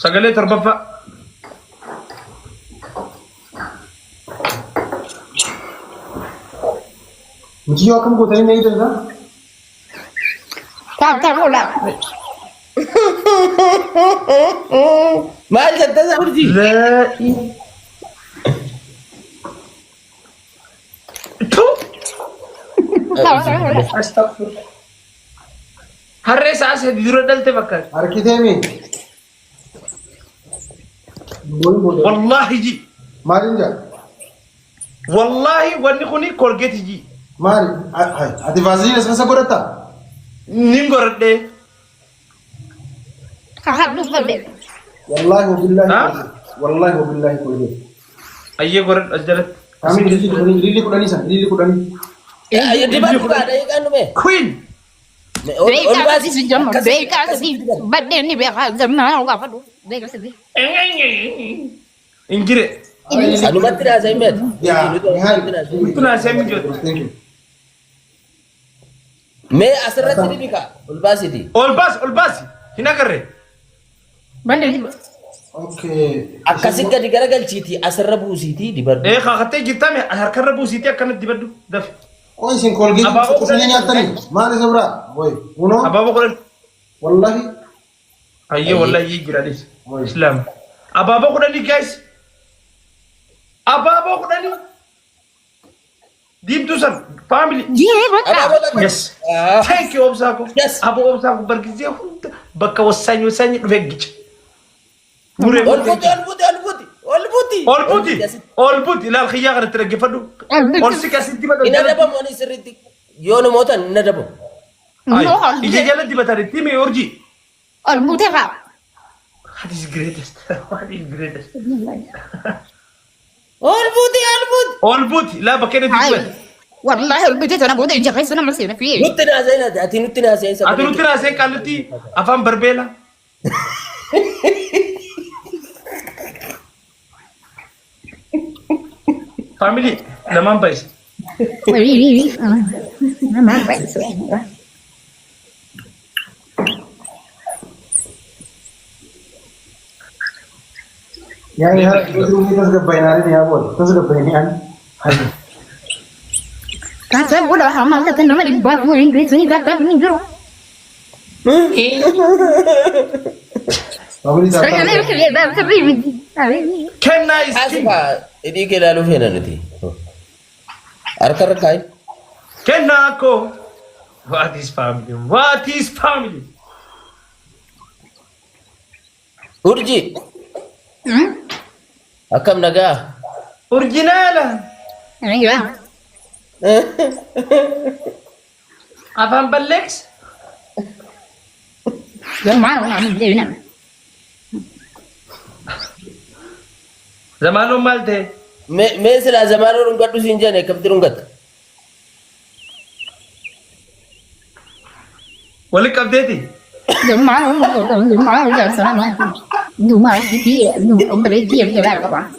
سجلت ربفا مجيء وكم قطعين ما يدرنا تعال ولا ما أنت تزورتي لا استغفر هرس عسى ديرو دلت فكر أركيتامي والله جي ما رنجا والله وني خوني كولجيت جي ماري هاي هذه فازلين اسمها قرطة نينغور دي خلاص نصبر والله وبالله ها؟ والله وبالله كل اي غور اجلت kami lili kudani san lili kudani يا دبا دبا ده يكانو مي كوين بيكا سي جمع بيكا سي بدني بيكا زمان وقفدو بيكا سي انجري أنا ما ترى زي مات ya كنا سامي جوت thank you مي أسرت دي بيكا والباسيتي اول باس هنا كره بدني okay أكاسيك قد يقرأ سيتي أسربو سيتي دي برد ايه خاطي جتامي هركربو سيتي كانت دبدو دف koi sin kolgi Apa- kusini nyatani mana sabra boy uno ابابا قول wallahi اي والله يجي راديس اسلام ابابا قول لي جايز ابابا قول لي ديم توسن فاميلي جيبك يس ثانك يو اوبساكو Yes. ابو اوبساكو بركزي بكا وساني فيجج أولبوتي اول بوتي لا الخيار ترقي فدو اول سكا سنتي بدو إن دبا موني سرتي يونو موتان إن دبا يجي جلد دي بتاري تيمي اورجي المتفق What is greatest? What is greatest? أولبوتي All بوتي لا بكينا تقول والله البيت انا بودي انت خيس انا مسينا فيه نتنا زينا أتي نتنا زينا أتلو ترى زين قالتي أفهم بربيلا family لما بايس ما بعرف يعني هذا itu tasgabain hari ya boy tasgabain an كان سبب ولا حمام كان نمر يبغى هو انجليزي ني كان من جرو Babuli انا tata يمكن يبقى تبي can nice king أسمع إدي كلا لو فينا نتي أركر كاي can nako what is family أرجي أكم نجا original ايوه أفهم بلكس جماعه نعمل دينا زمانه مالته مثل زمان رونغات سينجانة كم ترونغات ولك أبديتي جماعه سلام دوما دي امبريتي جلال طبعا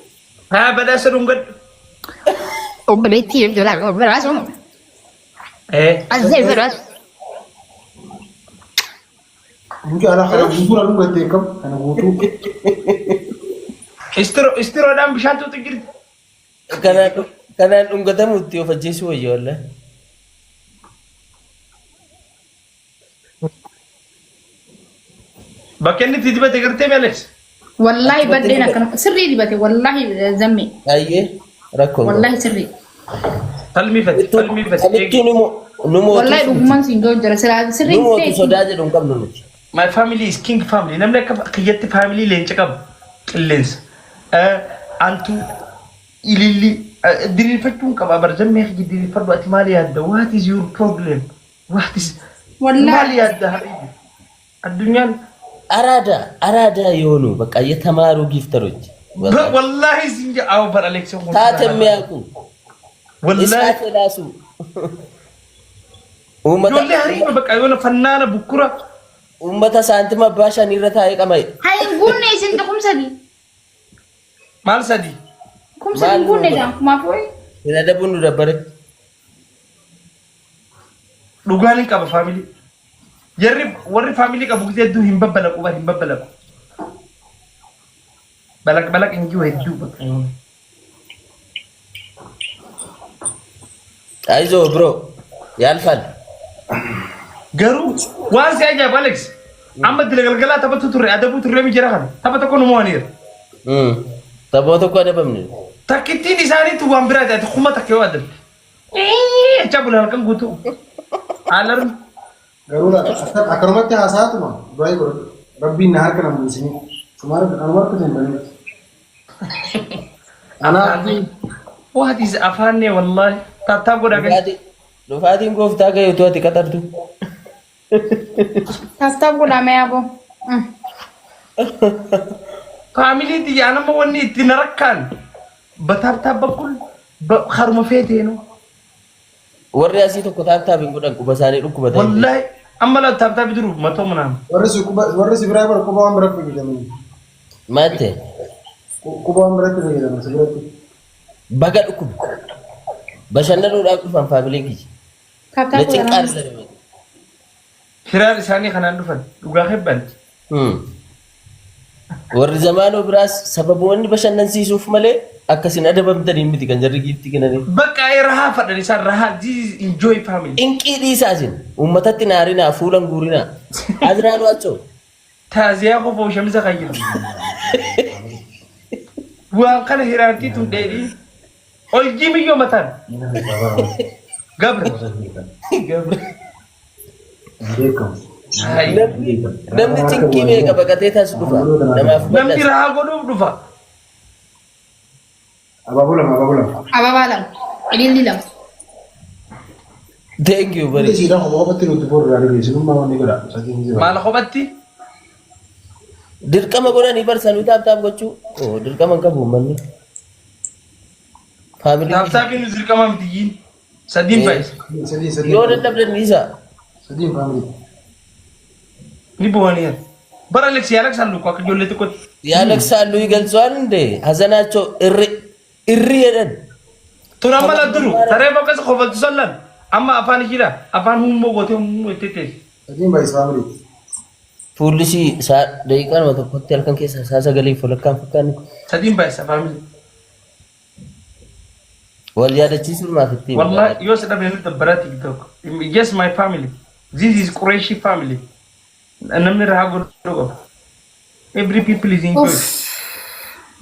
ها بدأ سرونغت امبريتي جلال براس إيه ازاي براس mungkin ala khala butur alu gate kam ana butu استرو دام بشانتو تجري كان رونغات متيو فجيسو يولا بكني تجيب تجرتي مالكس والله بدينا كان سري دي بتي والله زمي أيه ركون والله سري فلمي فت أنتي نمو والله دوغمان سينجو جرا سري نمو تسوداج دون كم نمو my family is king family نملك قيادة family لينشكب اللينس أنتو إللي ديري فتون كبا برزم يخي ديري فرد وقت مالي هذا what is your problem what is والله مالي هذا حبيبي الدنيا أرادا يونو بقى يتمارو جيفتروج والله زنجا أو بر عليك سو تاتم ياكو والله إسعاف لاسو يقول لي هريم بقى يقول فنانة بكرة أمتا سانتما باشا نيرتا هيك أماي هاي نقول نيسن تقوم سدي مال سدي كم سدي نقول نيسن ما فوي إذا دبون دبرت لغاني كابا family jarri warri family qabu gisee hedduu hin babbalaku بلك إنجي وهدو بك አይዞህ ብሮ ያልፋል። قرو وانسي أجاب أليكس أما تلقى تبى تطري أدبو تطري مجرها تبى تكون موانير taphoota koo adabamne. تكتين إساني تو أمبراد أتخوما تكيو أدب جابوا لنا كم قطو ألرم قالوا لا أكرمت يا ساتما دعي ربي النهار كنا مسلمين سمار أنوار كذا بني أنا واحد إز أفاني والله تابو دعك Dhufaatiin gooftaa kee utuu ati qaxartu. Tastaaf godhame yaaboo. فاميلي دي أنا ما وني تنركان بتابتاب بقول بخرم فيتينو Warri asii tokko taabtaabiin godhan quba isaanii dhukkuba ta'e. والله أما لا تابتاب يدرو ما تو منام ورس إبراهيم كوبا أمرك في جميل Maal ta'e كوبا أمرك في جميل سبيرتي baga dhukkuba. Bashannanuudhaaf dhufan faamiliin kiyya. Tastaaf Leetiin godhame. qaali. هلال إساني خنان دفن وقا خبان Warri zamaanoo biraas sababoonni bashannansiisuuf malee akkasiin adabamtanii miti kan jarri giiftii kennanii. بقى أي رها فدان إسان رها this is enjoy family Inqii dhiisaasin uummatatti naarinaa fuulan guurinaa. Aziraan waachoo. تازيا خوف وشمس خير وكان هيرانتي تودي أول يوم مثلا قبل عليكم Namni cinqii meeqa baqatee taas dhufa. Namaaf نمتي bal'as. رها قدوم دفا أبا بولا Ababaa lama. Ililli lama. Thank you أنت very سيدا هو بطل وتبور على بيسون ما هو نقدر ساكين زي ما لخبتي Dirqama godhanii barsanuu taaptaap gochuu. Dirqama hin qabu uummanni. Faamiliin تابتاب ينزل كمان تجين سدين بايس yoo dadhabdan dhiisa. سدين فاميلي نبوانيا برا لك سيالك سالو كوك جولة تكوت Yaalaksaa halluu galchuudhaan hundee hazanaachoo irri jedhan. ترى ما لا درو ترى بقى سخوف تسلم أما أفاني كذا أفان هم موجودين هم تتل سدين بايس فاميلي Fuulli ishii daqiiqaa nama tokkotti halkan keessa isaa sagalee walakkaan fakkaanni سدين بايس فاميلي wal yaadachiisuun maaf itti والله يوسف أنا بنت براتي كتوك yes my family this is Quraishi family أنا من راه أقول every people is enjoy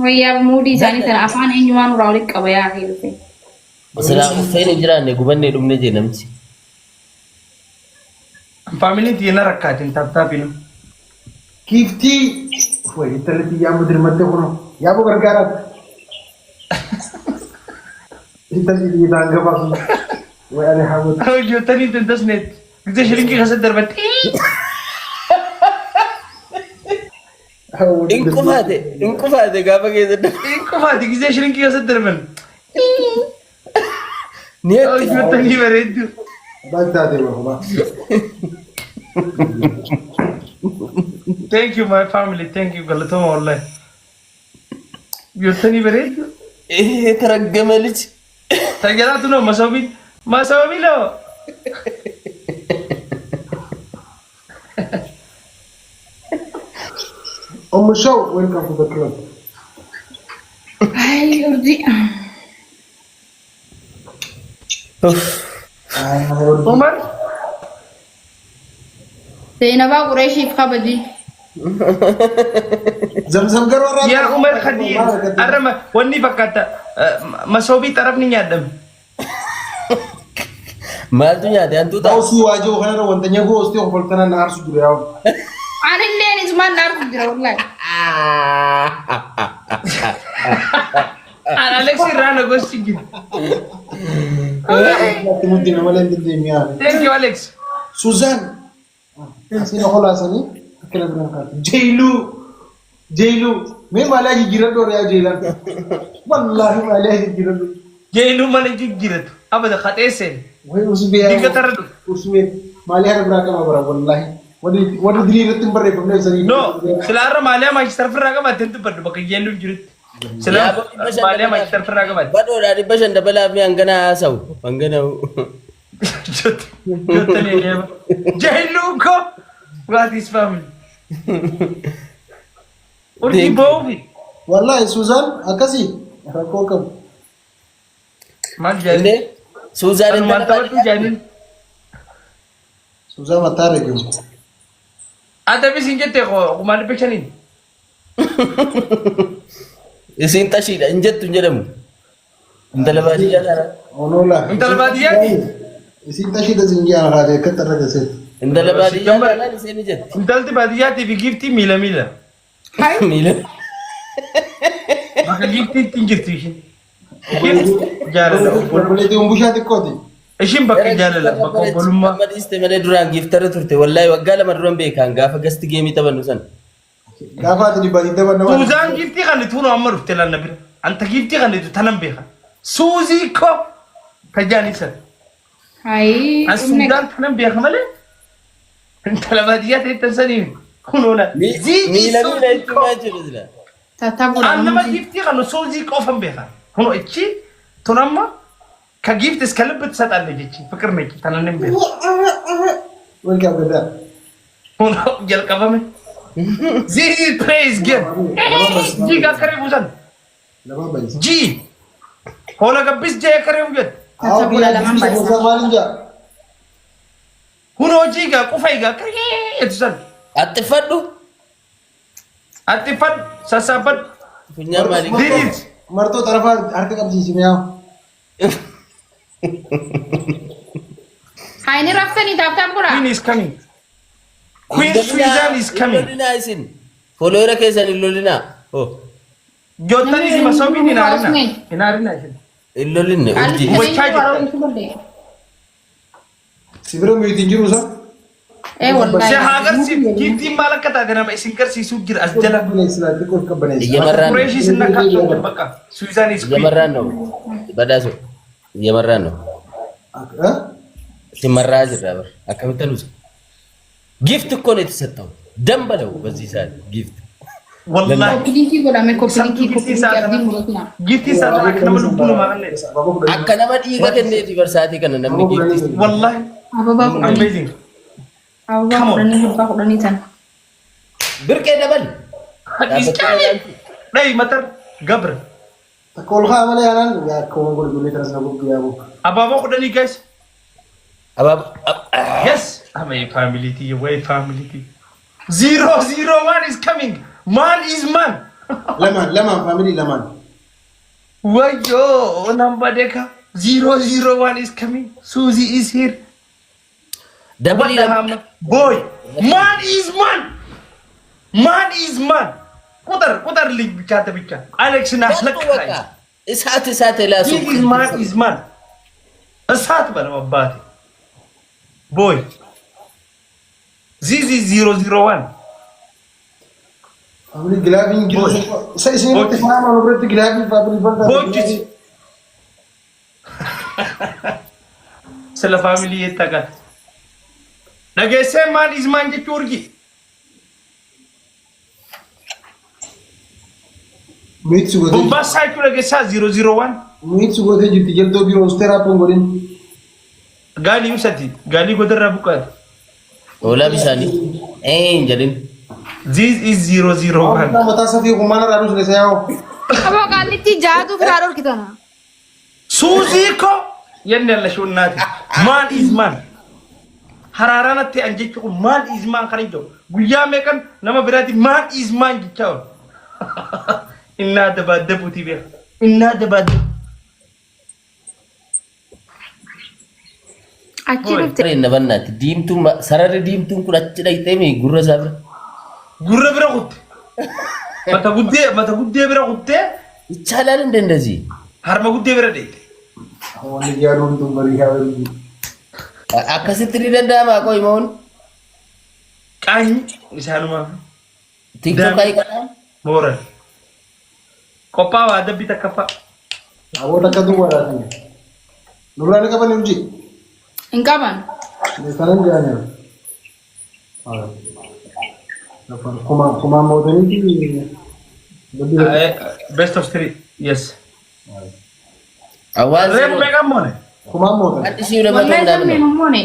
Wayyaa muudii isaanii sana afaan eenyumaan irraa walitti qaba yaa keessatti. silaa uffeen hin jiraanne gubannee dhumne jee namchi. family تينا ركعتين تابتابين كيفتي وين انت اللي يا مدير مدة هنا يا ابو غرغارات انت اللي يدانغ باص وانا حاول أو جو تاني تندسنت إذا شرينكي خسر دربت In kufaate gaafa keessatti. إنكو فادي إذا شرينكي خسر دربن Ni أو جو تاني بريدو بغداد والله thank you my family thank you قلتهم والله جو تاني بريدو Taraggama liji. تجاراتنا مساوي له ام الشو ويلكم تو ذا كلوب Ay, urjii. عمر Zainabaa Qureeshiif kabajii. زمزم قرر يا عمر خدير أرمى وني بكاتا مساوي طرفني يادم Maaltu nyaate hantuu ta'a. اوسي واجو خير وانت نيغو اوستي خفلتنا نهار سجود يا Anillee isumaan dhaartu jira wallahi. أنا أليكس رانا غوستي تمدي نمالين دي ميان thank you Alex سوزان سينا خلاصني كلام بنقال جيلو مين مالاجي جيران يا جيلان والله مالاجي جيران جيلو ما نجي جيرت أبدا خاتيسن وين اسمي ديك تردو اسمي مالي هذا براك ما برا والله ودي دليل تمبر بمن سري no سلارة ماليا ما يشتري في الرقم أنت بدو بقى جيلو جيرت سلام ماليا ما يشتري في الرقم Badhoodhaa dhibba shan dabalaaf ni hangana haasa'u. Hangana جوتني جيبا جيلو كو what is family ورجي بوفي والله سوزان أكاسي ركوكب maal jaani Inni Suuzaan maal taphatu jaaniin سوزان ما تعرف يوم adabi siin jettee maal beekaniin isiin xashiidha hin jettu hin jedhamu. Intala baadiyyaa kana. ونولا intala baadiyyaati يصير تشيد زنجي أنا هذا كتر رجسيت Intala baadiyyaa kanaan isiin ni jetti. intalti baadiyyaati fi giiftii miila miila Miila. bakka giiftii ittiin jirti ishiin jaalala ولدي أمبوشات كودي ishiin bakka jaalala bakka obbolummaa Amma dhiiste malee duraan giiftarra turte wallaahi waggaa lama duran beekan gaafa gasti geemii taphannu san. قافات اللي بدي دبنا suuzaan giiftii kan tuunu amma dhufte laanna bira anta giiftii kan tanan beekan suuzii ko ka jaanisan Hai. an suudaan tanan beeka malee intala baadiyyaa ta'e sanii kunuuna Miila miila jechuun jiru jira. Tatabu an nama giiftii kan suuzii qofan beekan kuno ichi tun amma ka giiftis ka libbit saxalle jechi fikir neki tanan hin beeku وين كان بدأ kuno jalqabame zizi praise game ji ga kare busan لما بيس ji hola gabbis jee kare bujet Tatabu la laman baisa. مالنجا kuno ji ga kufay ga kare etusan Attifadhu. atti fad sasabad Funyaan maalii didit مرتو طرفا أركب أبجي سمياو Hai ni raftani tap pura. queen is coming queen Suizan is coming Lollinaa isin. Foloora keessan hin lollinaa. Oh. jottani si masobi hinarina ishin Hin lollinne urjii. Wajjaa سيبرو ميتين جروسا Eh wallahi. se hagarsi giftiin maal akka taate nama isin garsiisuu jira as jala بنيس لا تقول كبنيس Iyyamarraan. qureeshii sin nakkaatu bakka Suizan is queen Iyyamarraan no. Badaasu. Iyyamarraan no. ها Simarraa jirra bar. Akkamitti nuusa. Gift እኮ ነው የተሰጠው ደንበለው በዚህ ሰዓት ጊፍት wallahi Kopiliki godhame kopiliki ardi murotina. giftii isaa sana akka nama lubbuu namaa kanneen akka nama dhiiga kenneeti barsaatii kana namni giifti wallahi Ababa kudhani. amazing Ababa Come on. kudhani hubba kudhani tan. birqee dabal dhai matar gabra تقول خا مالي أنا يا كون قول قولي ترى سنبوك يا أبوك abaaboo kudhanii guys abaab yes my family tea way family tea 001 is coming man is man لمان فاميلي لمان wayo number deka 001 is coming Suzy is here dabalii What the lama hell? boy man is man man is man ቁጥር ልጅ ብቻ ተብቻ አሌክስ ና ለካይ እሳት እሳት ላሱ he is man እሳት በለው አባቴ boy this is 001 فاميلي جلابين جروسا سيسين Boy. تفهم أنا بريت جلابين فاميلي بردا ቦችስ ስለ ፋሚሊ የታጋት ነገሰ ማን is man ጀቹ ኡርጊ ميت سوغوتي ቦምባሳይቱ ነገሳ 001 ميت سوغوتي جبت جلدو بيرو استرا بونغولين ጋሊ ውሰቲ ጋሊ ጎደራ ቡቃት ኦላ ቢሳኒ እንጀልን this is 001 متى سفي كمان رانوس نسياو Abo kallitti jaatu firaaroor kitana. ሱዚኮ የነለሽ እናቴ ማን is man hararanatti anjechu man is man kanjo guyya mekan nama birati man is man gichaw inna dabadabuti be inna dabad Achi Boy. dhufte. reena bannaati diimtuun sararri diimtuun kun achi dhaqxee mi gurra isaa bira gurra bira kutte mata guddee bira kutte ይቻላል እንደ እንደዚህ harma guddee bira deete وانا جارون تمري هاوي akkasitti ni danda'ama qoy moon qaany isaanuma tiktok ay kana mooran qophaa'a waa dabbi takkaffaa أبونا كذا ولا تاني نوراني كمان نمشي Hin qaban. نسالن جانا كمان موتني best of three yes awaan reefu meeqan moone كمان موتني addi siif nama Wallahi ta'uu sabni dhaabna mummone.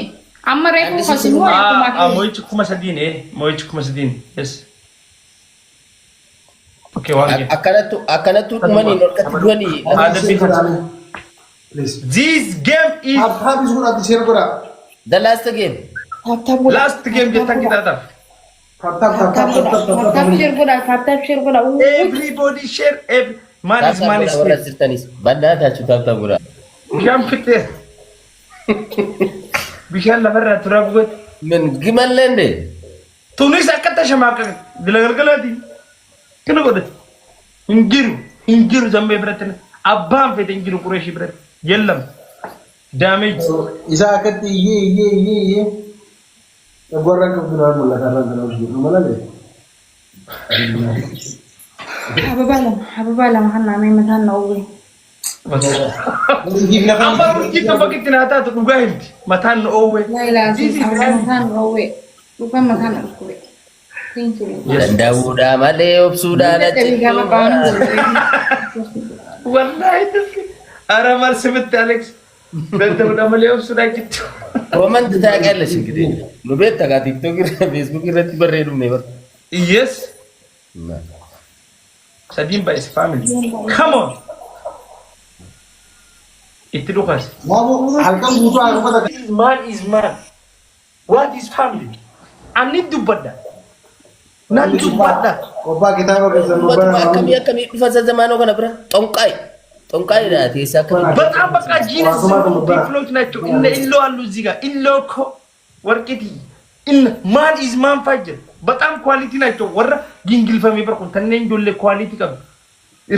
Amma reefu kasin moo akkuma mo'ichi 3,000 mo'ichi 3,000 yes Okay, one game. Akkanattu dhumanii norqatti du'anii. Please. This game is Have is good at the share gora. The last game. last game jettan kita taaf. Tap. Everybody share. Man is Warra sirtanis. Baddaa taachuu taaptaa gura. Bishaan fittee. Bishaan lafarraa turaa bu'eet. Min gimalleende. Tunis akkata shamaaqan galagalgalaati. Kana godhate. Hin jiru zammee biratti. Abbaan fete hin jiru Qureeshii biratti. Yellam. Damage. Isa akkatti iyyee. Gurra kan biraa mul'ata irraa kan hojjetu malee. Hababa lama kan namni mataan na uwe. Amma urjii kan bakki itti naa taatu dhugaa himti. Mataan na oowwe. Mataan na uwe. Dhugaan mataan na uwe. Danda'uudhaa malee obsuudhaan achitti. Wallahi taski. Ara marsimitti Alex. Danda'uudhaa malee obsuudhaan achitti. Komanti taaqalle shigidee. Nu beektaa kaa TikTok irra Facebook irratti barreeffamne bar. Yes. Sadimba is family. Come on. Itti dhukas. Halkan buutuu akkuma Man is man. What is family? Ani dubbadda. Nan dubbadda. Obbaa kitaaba keessa nu Uummatuma akkamii dhufa zamaanoo kana bira xonqaay dha teessaa akkamii. በጣም በቃ ጂንስ ቲፍሎች ናቸው። እነ ኢሎ አሉ እዚህ ጋር ኢሎ እኮ ወርቂቲ ማን ኢዝ ማን ፋጀር በጣም ኳሊቲ ናቸው። ወራ ጊንግልፈም ይበርኩን ተነኝ ጆሌ ኳሊቲ ቀብ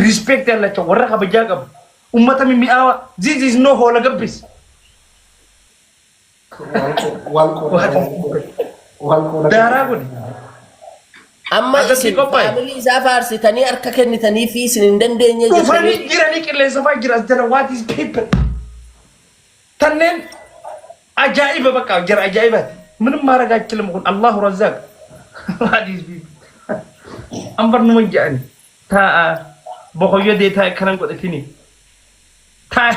ሪስፔክት ያላቸው ወራ ከበጃ ቀብ ኡመተም የሚአዋ ዚስ ኢዝ ኖ ሆለ ገብስ ዳራ ጉድ Amma isin faamilii isaa faarsitanii harka kennitanii fi isin hin dandeenye ufani jirani qilleensa faa jira jara what is people ተነን አጃኢበ በቃ ጀራ አጃኢባት ምንም ማድረግ አይችልም። ሁን አላሁ ረዛቅ ሀዲስ ቢ አንበር ነው እንጃኒ ታ በሆየ ዴታ ከነን ቆጥቲኒ ታ